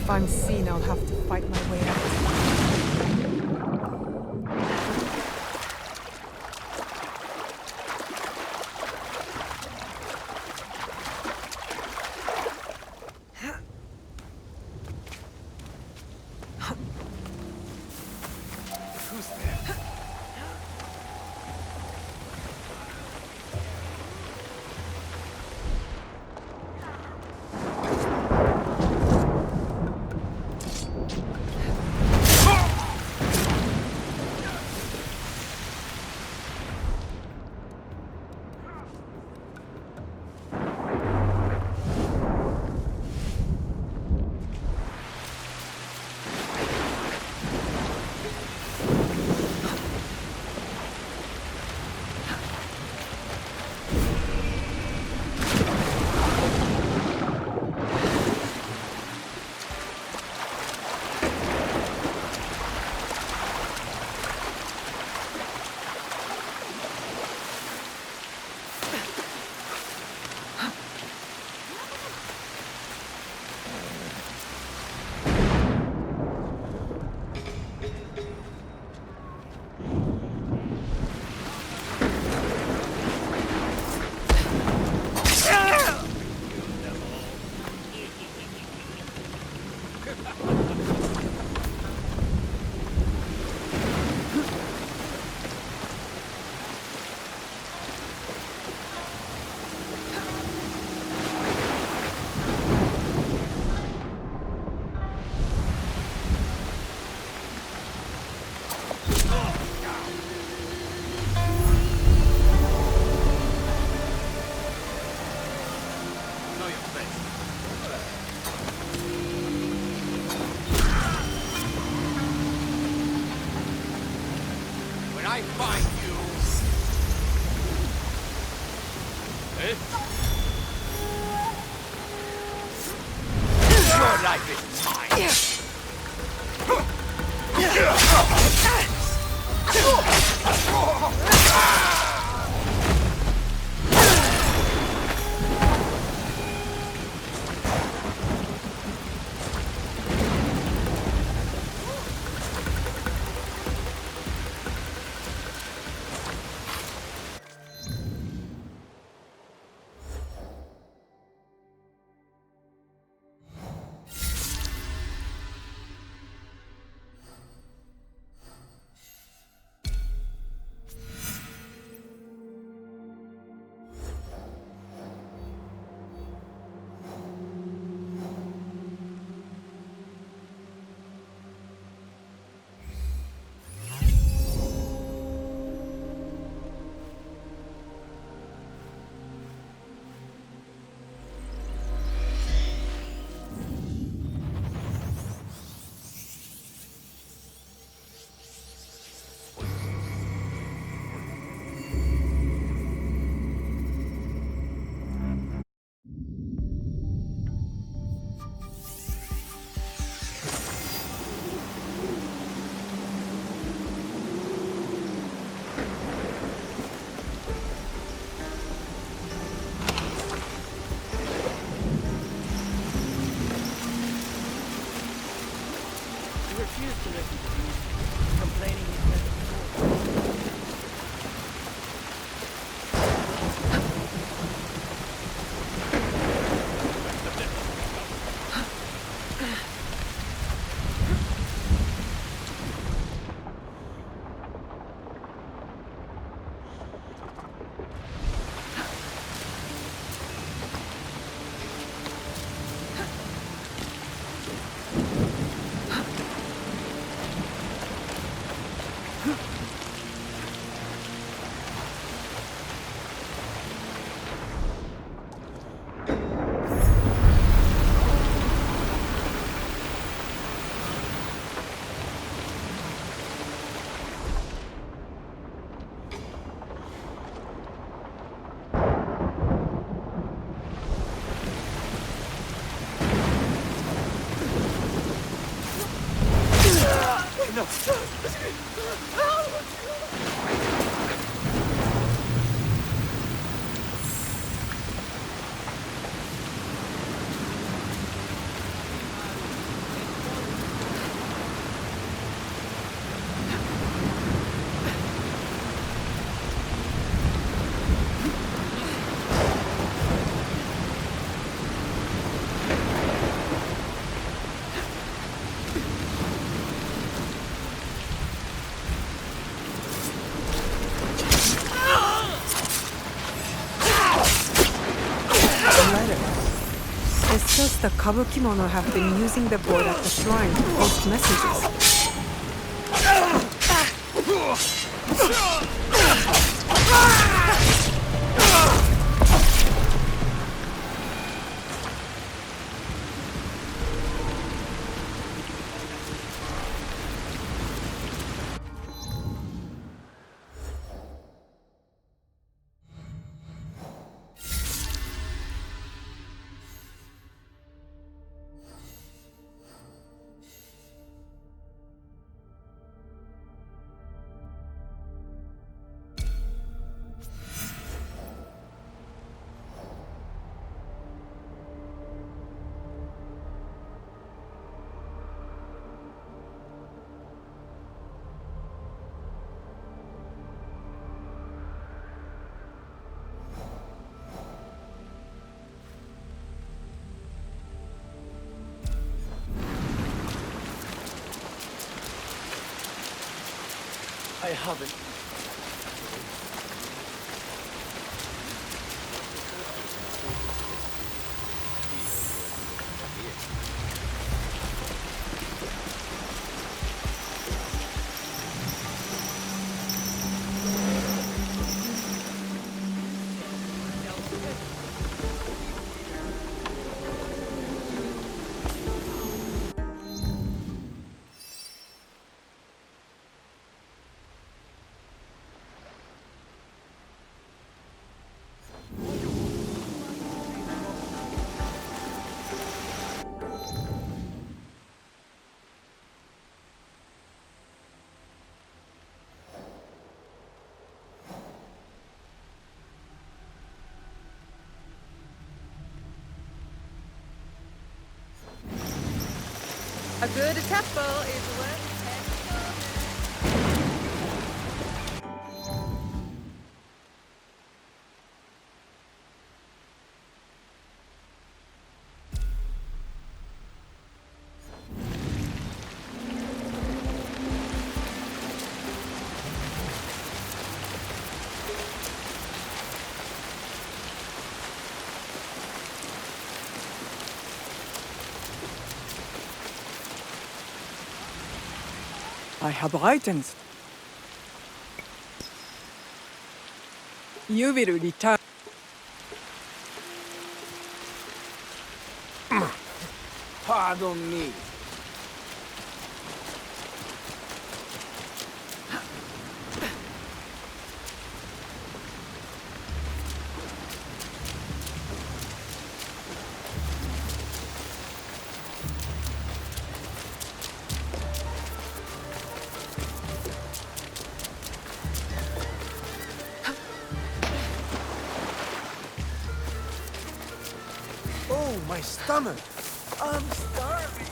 If I'm seen, I'll have to fight my way out. Who's there? I find you. Eh? Your life is mine. No. usher. It says the Kabukimono have been using the board at the shrine to post messages. I haven't. A good tempo is worth I have items. You will return. Pardon me. Oh, my stomach! I'm starving!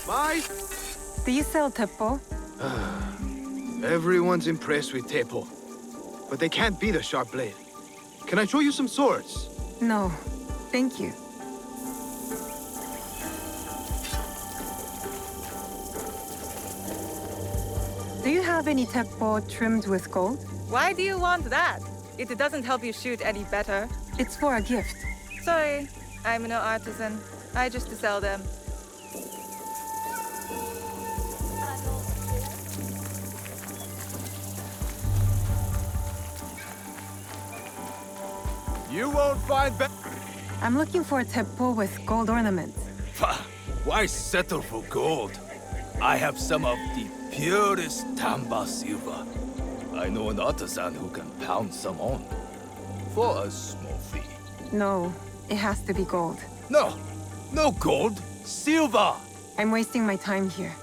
Bye! Do you sell teppo? Everyone's impressed with Teppo, but they can't beat a sharp blade. Can I show you some swords? No, thank you. Do you have any teppo trimmed with gold? Why do you want that? It doesn't help you shoot any better. It's for a gift. Sorry, I'm no artisan. I just sell them. You won't find I'm looking for a teppo with gold ornaments. Why settle for gold? I have some of the purest Tamba silver. I know an artisan who can pound some on. For a small fee. No, it has to be gold. No! No gold! Silver! I'm wasting my time here.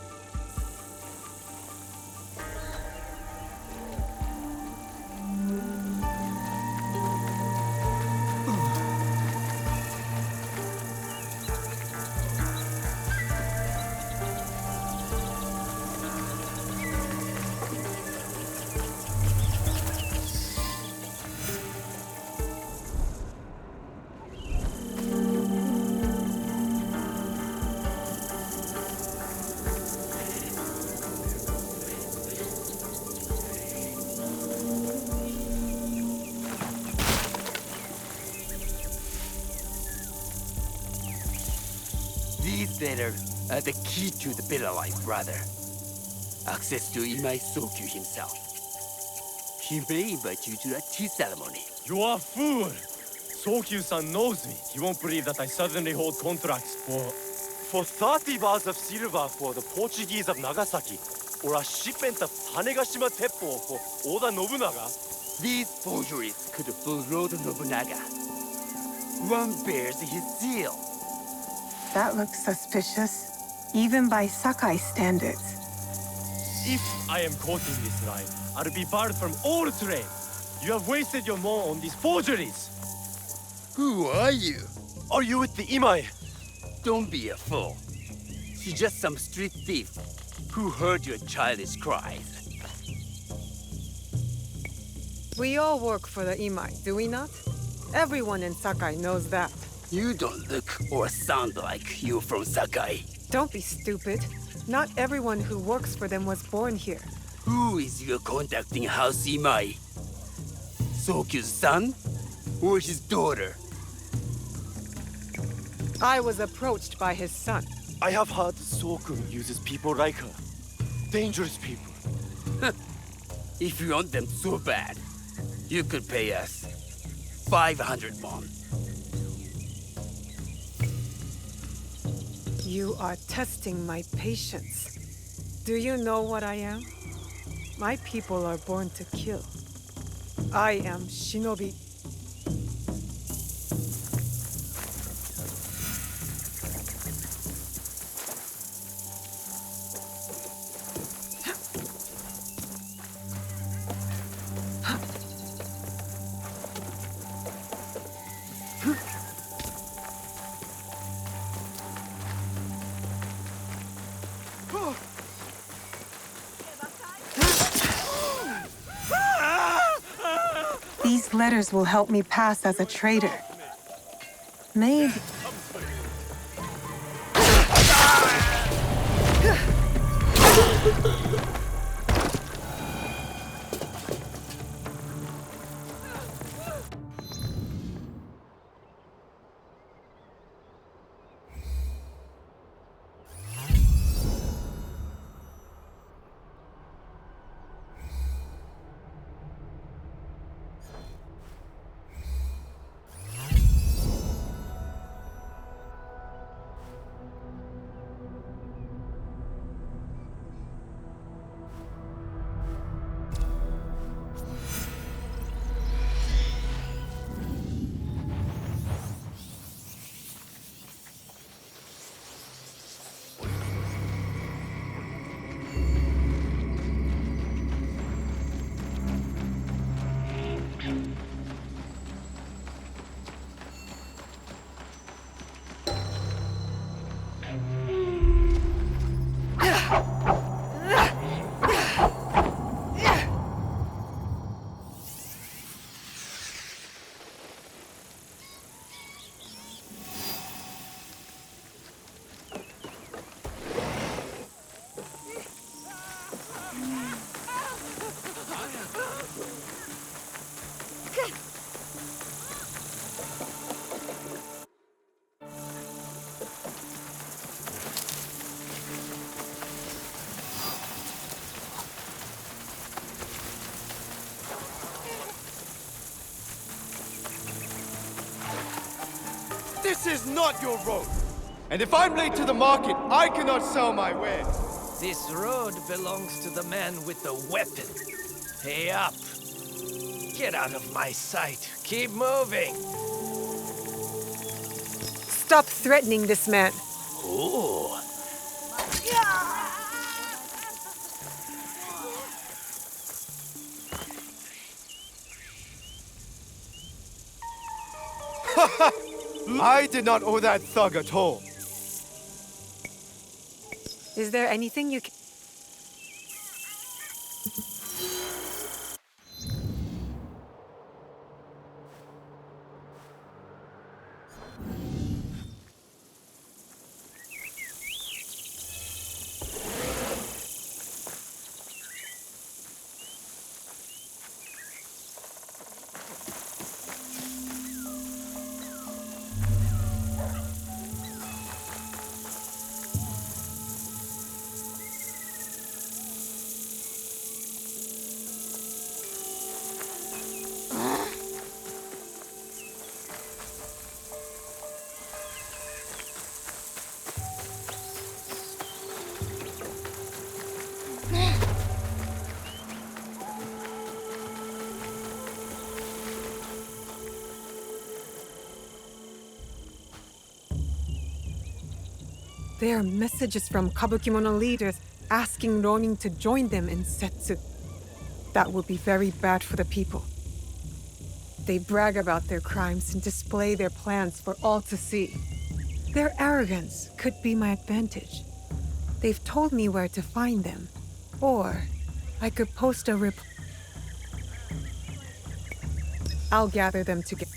These letters are the key to the better life, brother. Access to Imai Sokyu himself. He may invite you to a tea ceremony. You are a fool! Sokyu-san knows me. He won't believe that I suddenly hold contracts for 30 bars of silver for the Portuguese of Nagasaki, or a shipment of Tanegashima Teppo for Oda Nobunaga. These forgeries could fool Lord Nobunaga. One bears his seal. That looks suspicious, even by Sakai standards. If I am quoting this right, I'll be barred from all trade. You have wasted your mo on these forgeries. Who are you? Are you with the Imai? Don't be a fool. He's just some street thief who heard your childish cries. We all work for the Imai, do we not? Everyone in Sakai knows that. You don't look or sound like you from Sakai. Don't be stupid. Not everyone who works for them was born here. Who is your contact in House Imai? Sokyu's son? Or his daughter? I was approached by his son. I have heard Sokun uses people like her. Dangerous people. If you want them so bad, you could pay us 500 won. You are testing my patience. Do you know what I am? My people are born to kill. I am shinobi. These letters will help me pass as a traitor. Maybe. This is not your road. And if I'm late to the market, I cannot sell my wares. This road belongs to the man with the weapon. Pay up. Get out of my sight. Keep moving. Stop threatening this man. Ooh. I did not owe that thug at all. Is there anything you can... They are messages from Kabukimono leaders asking Ronin to join them in Setsu. That will be very bad for the people. They brag about their crimes and display their plans for all to see. Their arrogance could be my advantage. They've told me where to find them. Or I could post a report. I'll gather them together.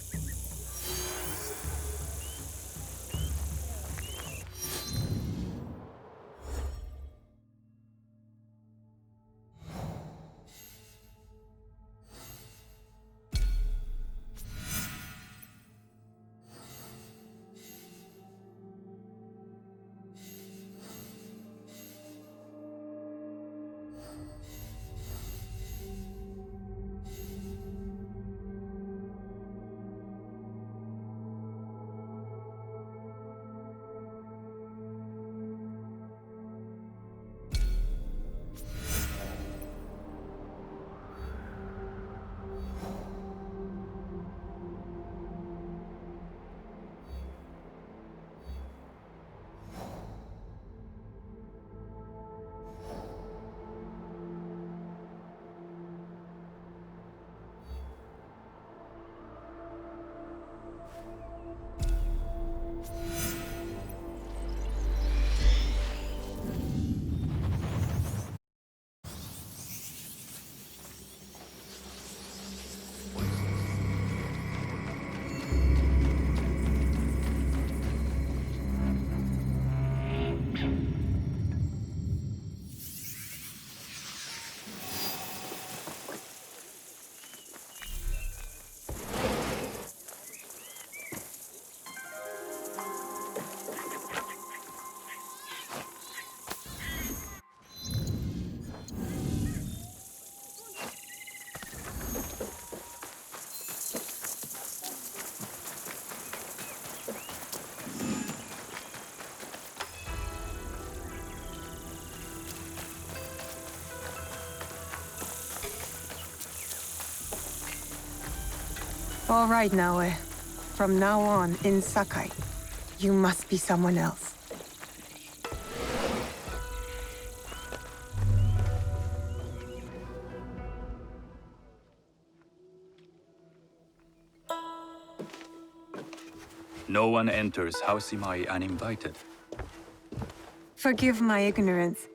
All right, Naoe. From now on, in Sakai, you must be someone else. No one enters House Imai uninvited. Forgive my ignorance.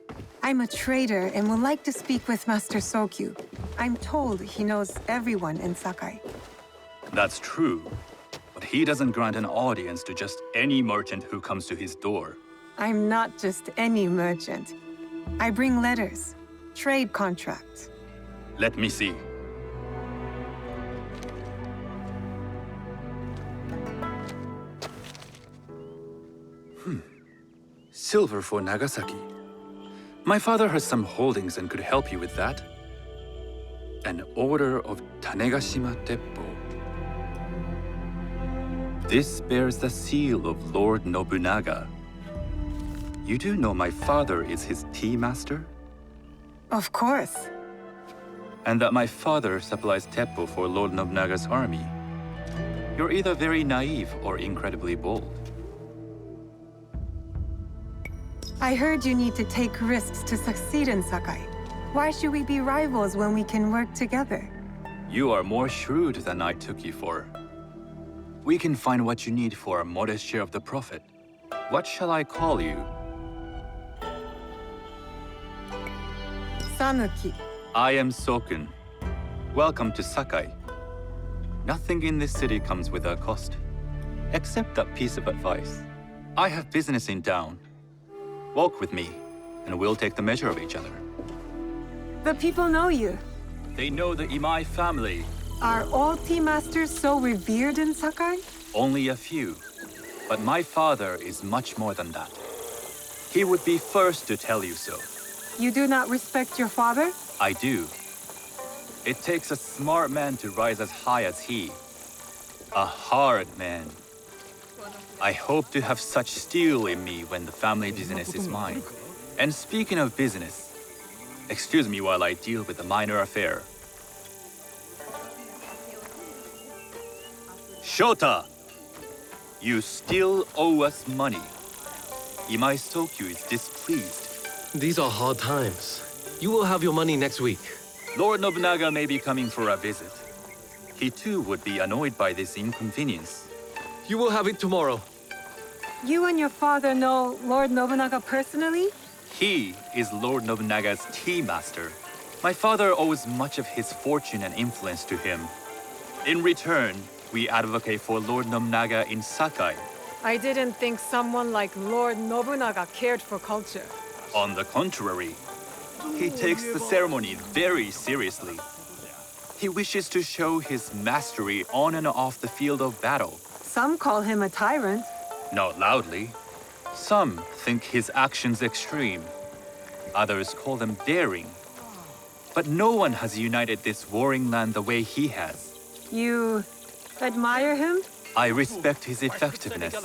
I'm a trader and would like to speak with Master Sokyu. I'm told he knows everyone in Sakai. That's true, but he doesn't grant an audience to just any merchant who comes to his door. I'm not just any merchant. I bring letters, trade contracts. Let me see. Silver for Nagasaki. My father has some holdings and could help you with that. An order of Tanegashima Teppo. This bears the seal of Lord Nobunaga. You do know my father is his tea master? Of course. And that my father supplies Teppo for Lord Nobunaga's army. You're either very naive or incredibly bold. I heard you need to take risks to succeed in Sakai. Why should we be rivals when we can work together? You are more shrewd than I took you for. We can find what you need for a modest share of the profit. What shall I call you? Sanuki. I am Sokun. Welcome to Sakai. Nothing in this city comes without cost. Except that piece of advice. I have business in town. Walk with me, and we'll take the measure of each other. The people know you. They know the Imai family. Are all tea masters so revered in Sakai? Only a few. But my father is much more than that. He would be first to tell you so. You do not respect your father? I do. It takes a smart man to rise as high as he. A hard man. I hope to have such steel in me when the family business is mine. And speaking of business, excuse me while I deal with a minor affair. Shota! You still owe us money. Imai Sokyu is displeased. These are hard times. You will have your money next week. Lord Nobunaga may be coming for a visit. He too would be annoyed by this inconvenience. You will have it tomorrow. You and your father know Lord Nobunaga personally? He is Lord Nobunaga's tea master. My father owes much of his fortune and influence to him. In return, we advocate for Lord Nobunaga in Sakai. I didn't think someone like Lord Nobunaga cared for culture. On the contrary, he takes the ceremony very seriously. He wishes to show his mastery on and off the field of battle. Some call him a tyrant. Not loudly. Some think his actions extreme. Others call them daring. But no one has united this warring land the way he has. You admire him? I respect his effectiveness.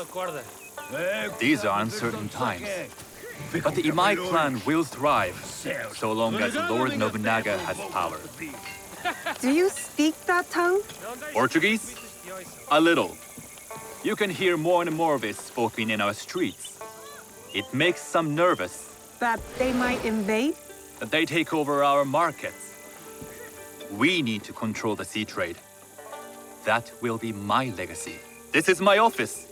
These are uncertain times. But the Imai clan will thrive, so long as Lord Nobunaga has power. Do you speak that tongue? Portuguese? A little. You can hear more and more of it spoken in our streets. It makes some nervous. That they might invade? That they take over our markets. We need to control the sea trade. That will be my legacy. This is my office.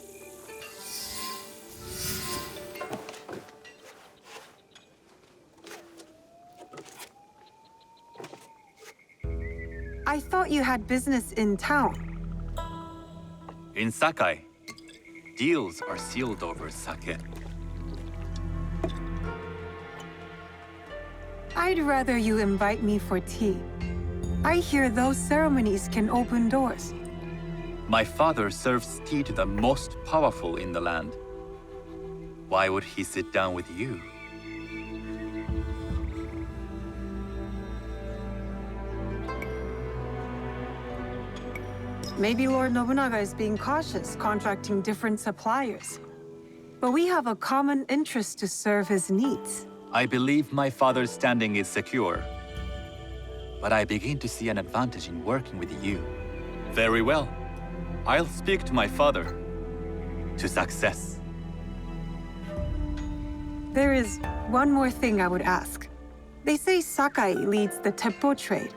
I thought you had business in town. In Sakai, deals are sealed over sake. I'd rather you invite me for tea. I hear those ceremonies can open doors. My father serves tea to the most powerful in the land. Why would he sit down with you? Maybe Lord Nobunaga is being cautious, contracting different suppliers. But we have a common interest to serve his needs. I believe my father's standing is secure. But I begin to see an advantage in working with you. Very well. I'll speak to my father. To success. There is one more thing I would ask. They say Sakai leads the teppo trade.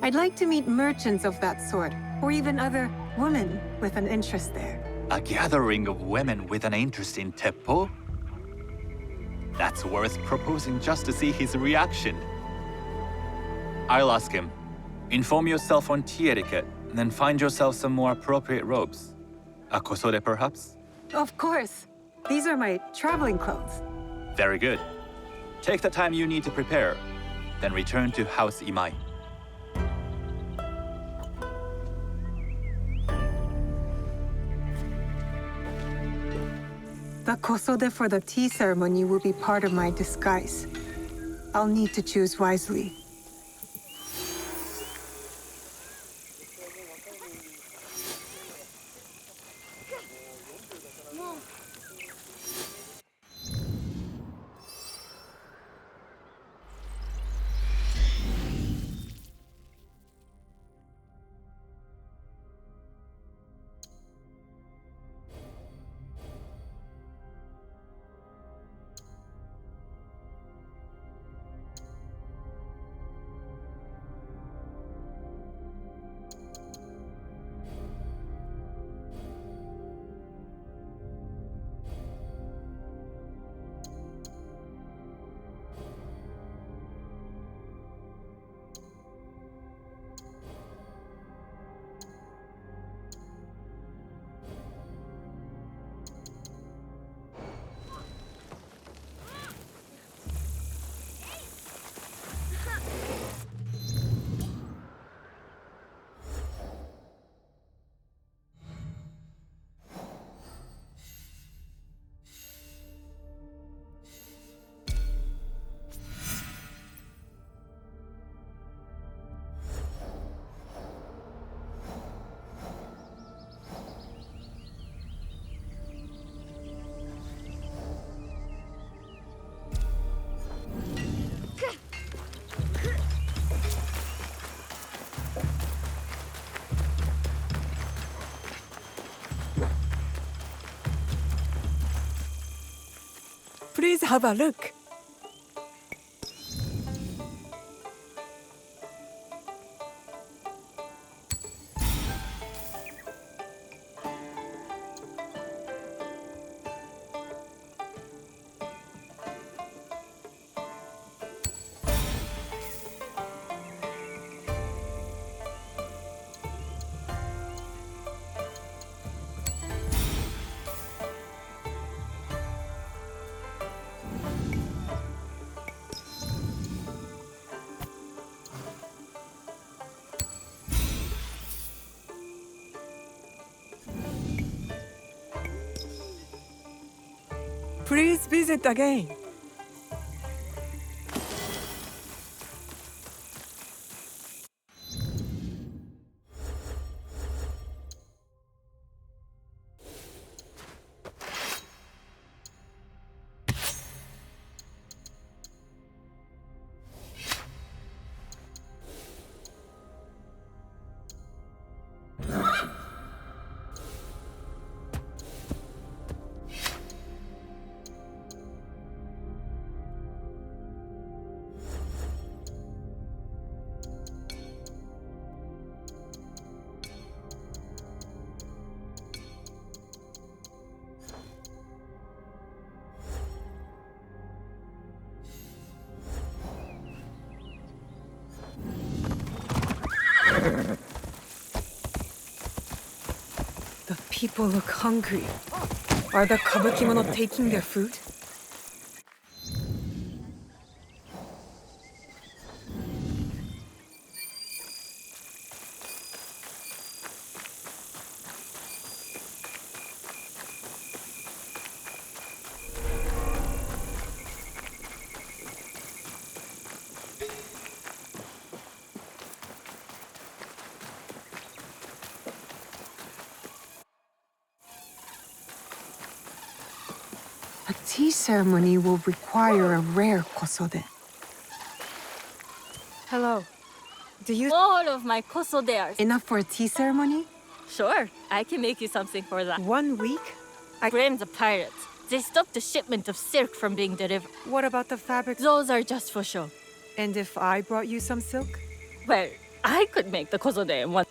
I'd like to meet merchants of that sort, or even other women with an interest there. A gathering of women with an interest in teppo? That's worth proposing just to see his reaction. I'll ask him. Inform yourself on tea etiquette, and then find yourself some more appropriate robes. A kosode, perhaps? Of course. These are my traveling clothes. Very good. Take the time you need to prepare, then return to House Imai. The kosode for the tea ceremony will be part of my disguise. I'll need to choose wisely. Please have a look. Please visit again. The people look hungry. Are the kabukimono taking their food? A tea ceremony will require a rare kosode. Hello. Do you... All of my kosoders. Enough for a tea ceremony? Sure, I can make you something for that. 1 week? Blame the pirates. They stopped the shipment of silk from being delivered. What about the fabrics? Those are just for show. And if I brought you some silk? Well, I could make the kozode in one.